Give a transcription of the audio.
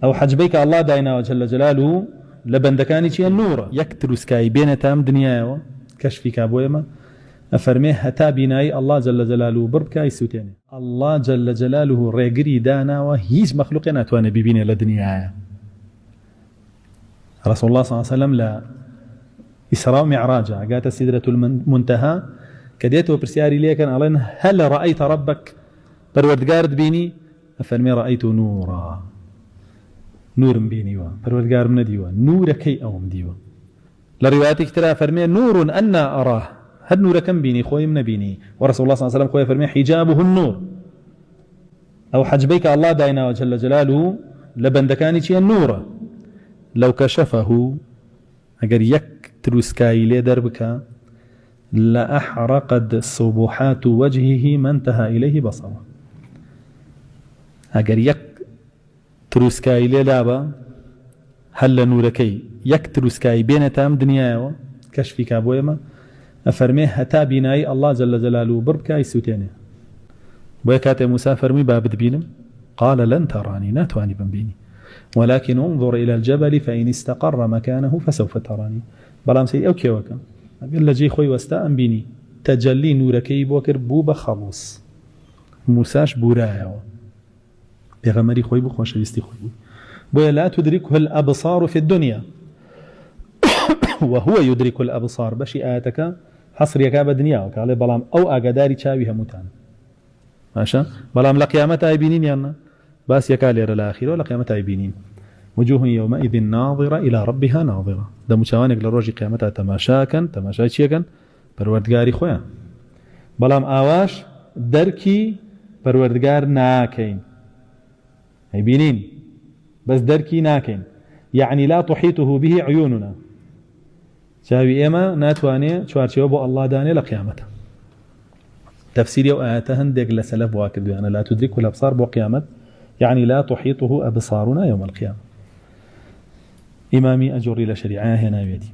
أو حجبيك الله داينا وجل جلاله لبندكاني شيء النور يكتر سكاي بين تام دنيا كشفك أبويما أفرميه هتا بناي الله جل جلاله بربكاي سوتين الله جل جلاله ريقري دانا وهيج مخلوقنا توانا ببين لدنيا رسول الله صلى الله عليه وسلم لا إسراء معراجة قالت السدرة المنتهى كديته برسياري ليكن علينا هل رأيت ربك پروردگار بيني أفرمي رأيت نورا نور بيني پروردگار من ديوا نور كي أوم ديوا لرواياتك ترى فرمي نور أنا أراه هل نور كم بيني خوي من بيني ورسول الله صلى الله عليه وسلم خوي فرمي حجابه النور أو حجبيك الله داينا وجل جلاله لبندكاني شيء النور لو كشفه أجر يك تروسكاي لي دربك لأحرقت صبحات وجهه ما انتهى إليه بصره أجر يك تروسكاي لي لابا هل نوركي يك تروسكاي بين تام دنيا كشفك أبويما أفرميه هتا بناي الله جل جلاله بربكاي سوتيني بويكات موسى فرمي بابد بينم قال لن تراني ناتواني بنبيني ولكن انظر إلى الجبل فإن استقر مكانه فسوف تراني بلام سي أوكي وكا قال لجي خوي واستأم بيني تجلي نوركي بوكر بوب خلص موساش بورايا بغمري خوي بخوش يستي خوي بويا لا تدركه الأبصار في الدنيا وهو يدرك الأبصار بشي آياتك حصر يكاب الدنيا وكالي بلام أو أقداري تشاويها متان ماشا بلام لقيامة أيبينين يانا باس يكالي الآخر ولقيامة أيبينين وجوه يومئذ ناظرة إلى ربها ناظرة ده مشاوانك لروج قيامتها تماشاكا تماشاكا پروردگاری خويا بلام آواش دركي پروردگار ناكين أيبينين بس دركي ناكين يعني لا تحيطه به عيوننا شاوي إما ناتواني شوارشيوبو الله داني لقيامته تفسيري وآياته هندق لسلف واكد أنا لا تدركه الأبصار بو قيامت يعني لا تحيطه أبصارنا يوم القيامة إمامي أجر إلى شريعه هنا بيدي